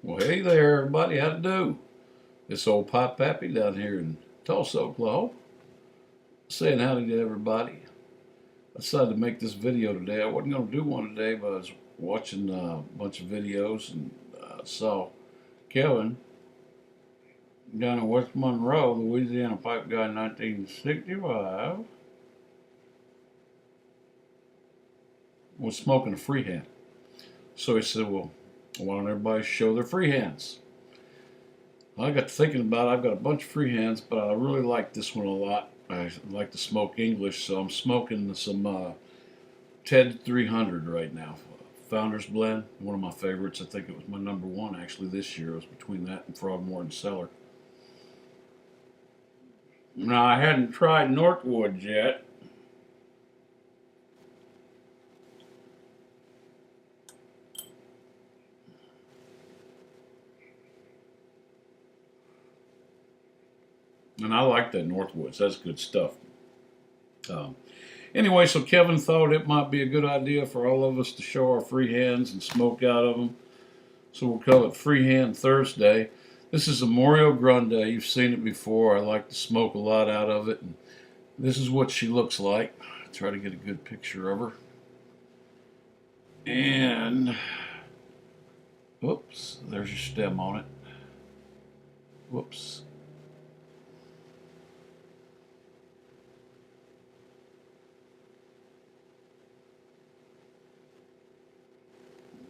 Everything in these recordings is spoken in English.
Well, hey there, everybody. How to do? This old Pop Pappy down here in Tulsa, Oklahoma, saying howdy to everybody. I decided to make this video today. I wasn't going to do one today, but I was watching a bunch of videos and saw Kevin down in West Monroe, Louisiana pipe guy in 1965, was smoking a freehand. So he said, well, why don't everybody show their freehands? I got to thinking about it. I've got a bunch of freehands, but I really like this one a lot. I like to smoke English, so I'm smoking some Ted 300 right now. Founder's Blend, one of my favorites. I think it was my number one actually this year. It was between that and Frogmore and Cellar. Now, I hadn't tried Northwoods yet. And I like that Northwoods. That's good stuff. Um, anyway, so Kevin thought it might be a good idea for all of us to show our freehands and smoke out of them. So we'll call it Freehand Thursday. This is a Morio Grande. You've seen it before. I like to smoke a lot out of it. And this is what she looks like. I'll try to get a good picture of her. And, whoops, there's your stem on it. Whoops.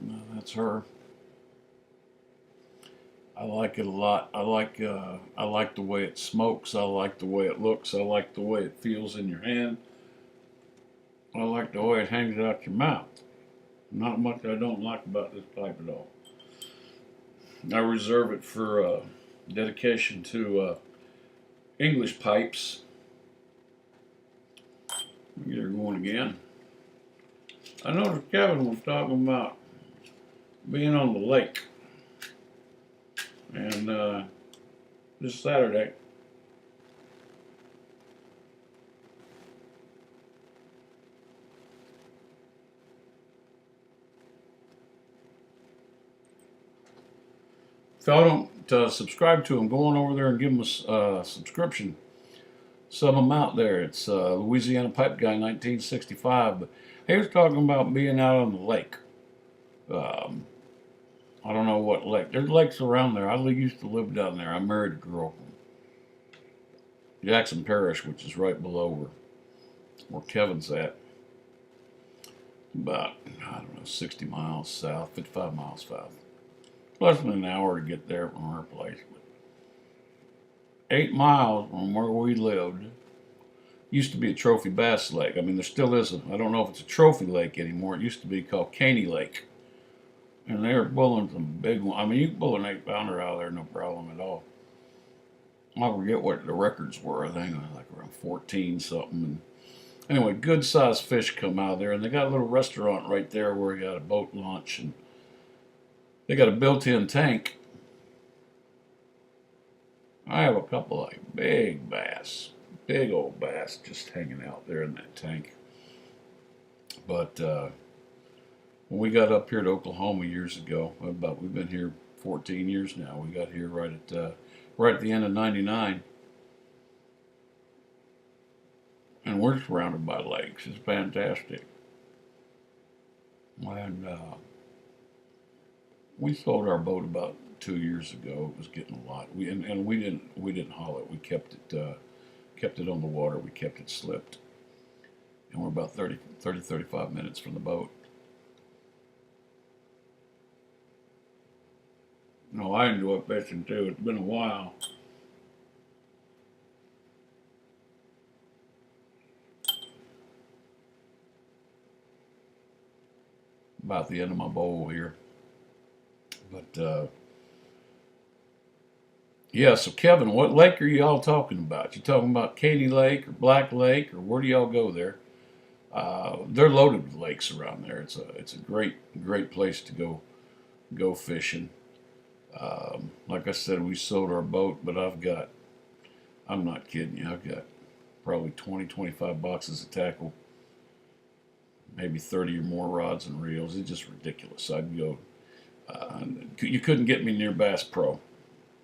No, that's her. I like it a lot. I like the way it smokes. I like the way it looks. I like the way it feels in your hand. I like the way it hangs out your mouth. Not much I don't like about this pipe at all. I reserve it for dedication to English pipes. Get her going again. I noticed Kevin was talking about being on the lake. And this Saturday, if y'all don't subscribe to him, go on over there and give him a subscription. Sub him out there. It's Louisiana Pipe Guy 1965. But he was talking about being out on the lake. Um, I don't know what lake. There's lakes around there. I used to live down there. I married a girl from Jackson Parish, which is right below where Kevin's at. About, I don't know, 60 miles south, 55 miles south. Less than an hour to get there from our place. But 8 miles from where we lived used to be a trophy bass lake. I mean, there still is I don't know if it's a trophy lake anymore. It used to be called Caney Lake. And they were pulling some big ones. I mean, you can pull an 8-pounder out of there, no problem at all. I forget what the records were. I think it was like around 14 something. And anyway, good sized fish come out of there. And they got a little restaurant right there where you got a boat launch. And they got a built-in tank. I have a couple of big bass, big old bass just hanging out there in that tank. But when we got up here to Oklahoma years ago, we've been here 14 years now. We got here right at the end of '99, and we're surrounded by lakes. It's fantastic. And we sold our boat about 2 years ago. It was getting a lot. We didn't haul it. We kept it on the water. We kept it slipped, and we're about 35 minutes from the boat. No, I enjoy fishing too. It's been a while. About the end of my bowl here. But yeah, so Kevin, what lake are y'all talking about? You talking about Katy Lake or Black Lake, or where do y'all go there? They're loaded with lakes around there. It's a great place to go fishing. Like I said, we sold our boat, but I'm not kidding you, I've got probably 20, 25 boxes of tackle, maybe 30 or more rods and reels. It's just ridiculous. I'd go Uh, you couldn't get me near Bass Pro.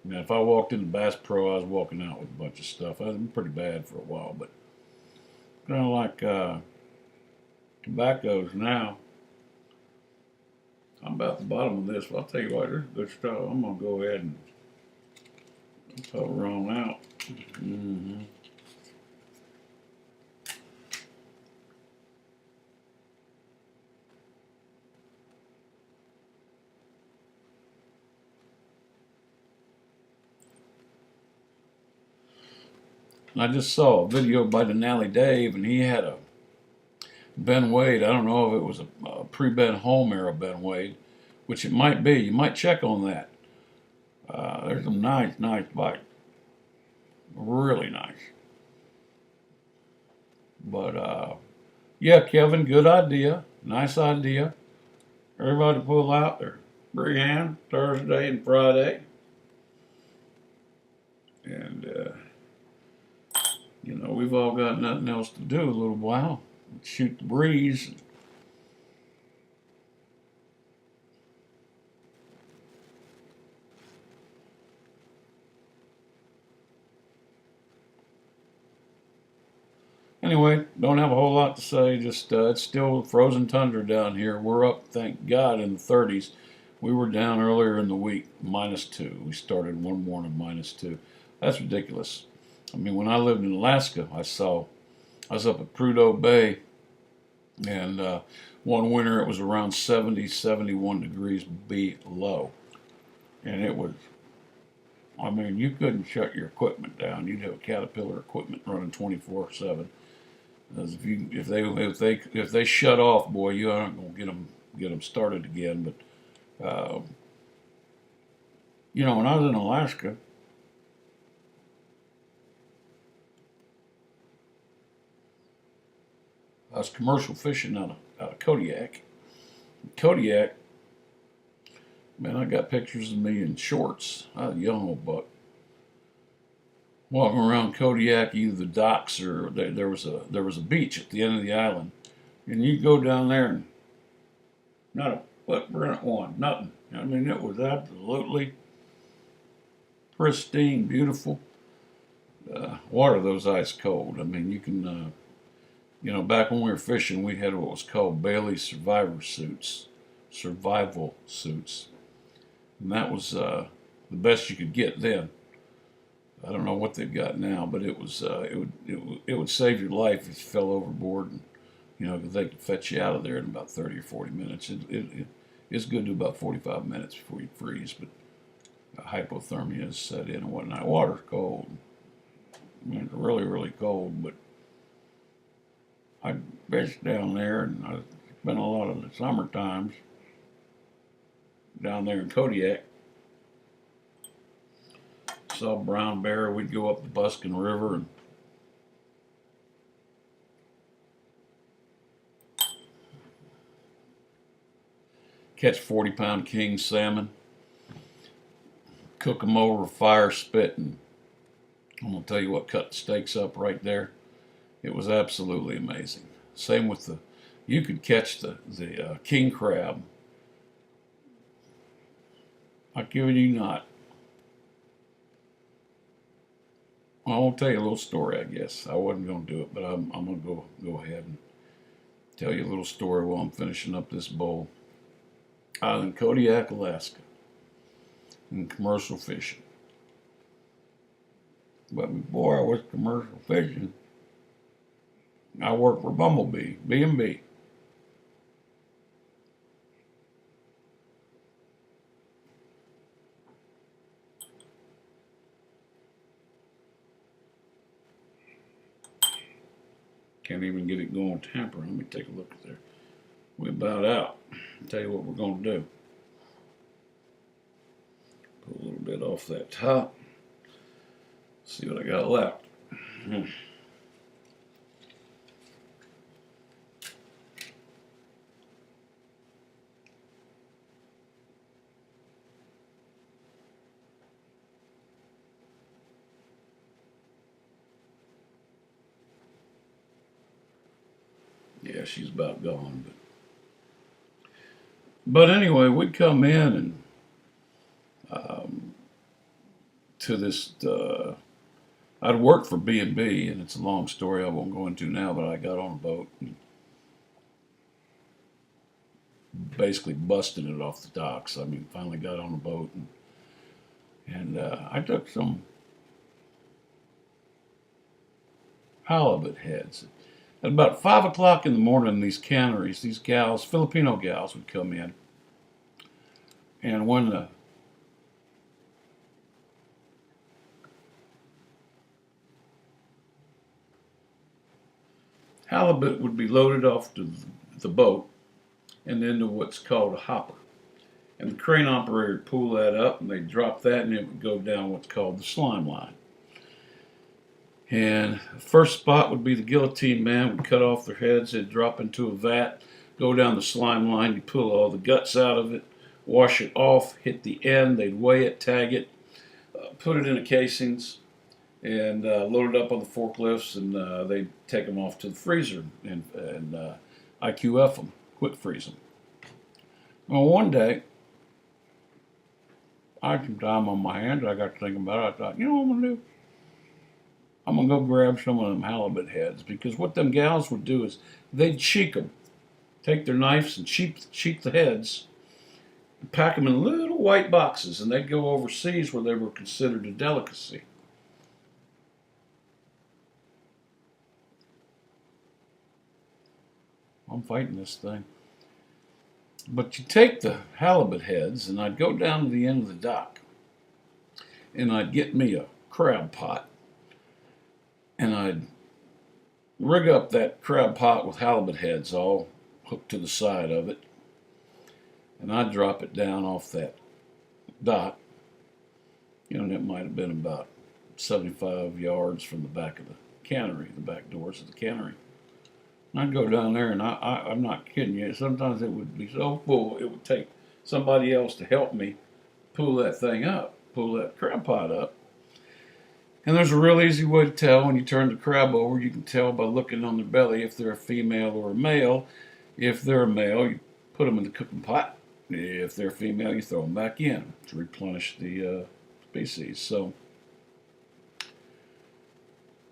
Now, if I walked into Bass Pro, I was walking out with a bunch of stuff. I was pretty bad for a while, but kind of like tobaccos now. I'm about the bottom of this. But I'll tell you what, there's good stuff. I'm gonna go ahead and cover on out. Mm-hmm. I just saw a video by Denali Dave, and he had a Ben Wade. I don't know if it was a pre-Ben home era Ben Wade, which it might be. You might check on that. There's some nice bite, really nice. But yeah, Kevin, good idea, nice idea. Everybody pull out their freehand Thursday and Friday, and we've all got nothing else to do a little while. Shoot the breeze. Anyway, don't have a whole lot to say. Just it's still frozen tundra down here. We're up, thank God, in the 30s. We were down earlier in the week, -2. We started one morning -2. That's ridiculous. I mean, when I lived in Alaska, I was up at Prudhoe Bay, and one winter it was around 70, 71 degrees below, and it was. I mean, you couldn't shut your equipment down. You'd have Caterpillar equipment running 24/7. As if they shut off, boy, you aren't gonna get them started again. But when I was in Alaska, I was commercial fishing out of Kodiak. Kodiak, man, I got pictures of me in shorts. I was a young old buck walking around Kodiak, either the docks or there was a beach at the end of the island, and you go down there and not a footprint one, nothing. I mean, it was absolutely pristine, beautiful. Water those ice cold. I mean, you can, back when we were fishing, we had what was called Bailey survival suits, and that was the best you could get then. I don't know what they've got now, but it would save your life if you fell overboard, and because they could fetch you out of there in about 30 or 40 minutes. It's good to about 45 minutes before you freeze, but hypothermia is set in and whatnot. Water's cold. I mean, it's really, really cold, but I fished down there, and I spent a lot of the summer times down there in Kodiak. Saw brown bear. We'd go up the Buskin River and catch 40-pound king salmon, cook them over a fire spit, and I'm gonna tell you what cut the steaks up right there. It was absolutely amazing. Same with you could catch the king crab. I kid you not. Well, I won't tell you a little story. I guess I wasn't gonna do it, but I'm gonna go ahead and tell you a little story while I'm finishing up this bowl. I was in Kodiak, Alaska, in commercial fishing. But before I was commercial fishing, I worked for Bumblebee, B&B. Can't even get it going tamper. Let me take a look at there. We're about out. I'll tell you what we're going to do. Put a little bit off that top. See what I got left. Yeah, she's about gone, but But anyway, we'd come in and um, to this. I'd worked for B&B, and it's a long story I won't go into now. But I got on a boat and basically busted it off the docks. I mean, finally got on a boat and I took some halibut heads. At about 5 o'clock in the morning, these canneries, these gals, Filipino gals, would come in, and when the halibut would be loaded off to the boat and into what's called a hopper. And the crane operator would pull that up and they'd drop that and it would go down what's called the slime line. And the first spot would be the guillotine man would cut off their heads, they'd drop into a vat, go down the slime line, you pull all the guts out of it, wash it off, hit the end, they'd weigh it, tag it, put it in the casings, and load it up on the forklifts, and they'd take them off to the freezer and IQF them, quick freeze them. Well, one day, I had some time on my hands. I got to thinking about it. I thought, you know what I'm going to do? I'm going to go grab some of them halibut heads, because what them gals would do is they'd cheek them, take their knives and cheek the heads, and pack them in little white boxes, and they'd go overseas where they were considered a delicacy. I'm fighting this thing. But you take the halibut heads, and I'd go down to the end of the dock, and I'd get me a crab pot, and I'd rig up that crab pot with halibut heads all hooked to the side of it, and I'd drop it down off that dock. You know, and it might have been about 75 yards from the back of the cannery, the back doors of the cannery. I'd go down there, and I'm not kidding you. Sometimes it would be so full, it would take somebody else to help me pull that thing up, pull that crab pot up. And there's a real easy way to tell when you turn the crab over. You can tell by looking on their belly if they're a female or a male. If they're a male, you put them in the cooking pot. If they're a female, you throw them back in to replenish the species. So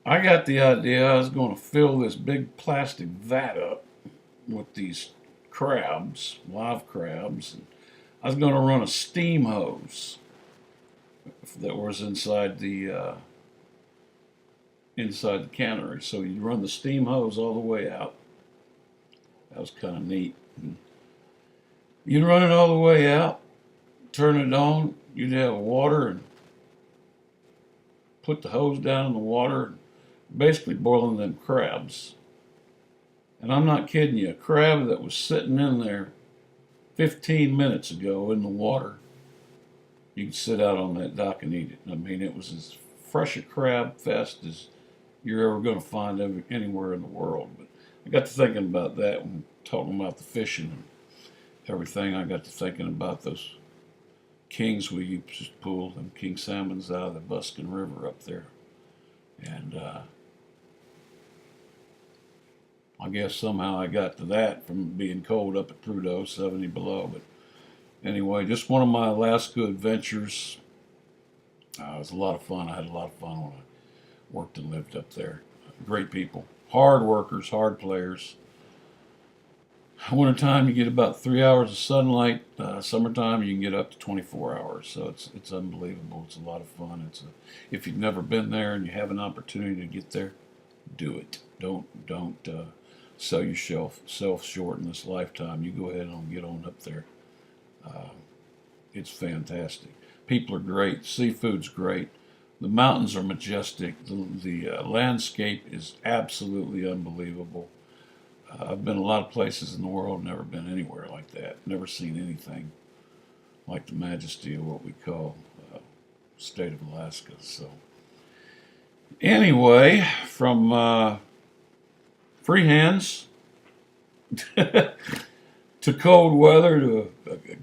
I got the idea I was going to fill this big plastic vat up with these crabs, live crabs. And I was going to run a steam hose that was inside the cannery. So you'd run the steam hose all the way out. That was kind of neat. And you'd run it all the way out, turn it on. You'd have water and put the hose down in the water, basically boiling them crabs. And I'm not kidding you, a crab that was sitting in there 15 minutes ago in the water, you could sit out on that dock and eat it. I mean, it was as fresh a crab fest as you're ever going to find anywhere in the world. But I got to thinking about that when talking about the fishing and everything. I got to thinking about those kings we used to pull, them king salmons out of the Buskin River up there. And I guess somehow I got to that from being cold up at Prudhoe, 70 below. But anyway, just one of my Alaska adventures. It was a lot of fun. I had a lot of fun when I worked and lived up there. Great people, hard workers, hard players. Wintertime, you get about 3 hours of sunlight. Summertime, you can get up to 24 hours. So it's unbelievable. It's a lot of fun. If you've never been there and you have an opportunity to get there, do it. Don't sell yourself short in this lifetime. You go ahead and get on up there. It's fantastic. People are great. Seafood's great. The mountains are majestic. The landscape is absolutely unbelievable. I've been a lot of places in the world, never been anywhere like that. Never seen anything like the majesty of what we call state of Alaska. So anyway, from free hands to cold weather to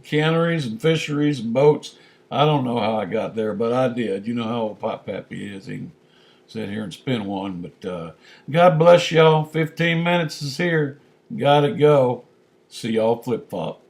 canneries and fisheries and boats. I don't know how I got there, but I did. You know how old Pop Pappy is. He can sit here and spin one. But God bless y'all. 15 minutes is here. Gotta go. See y'all flip-flop.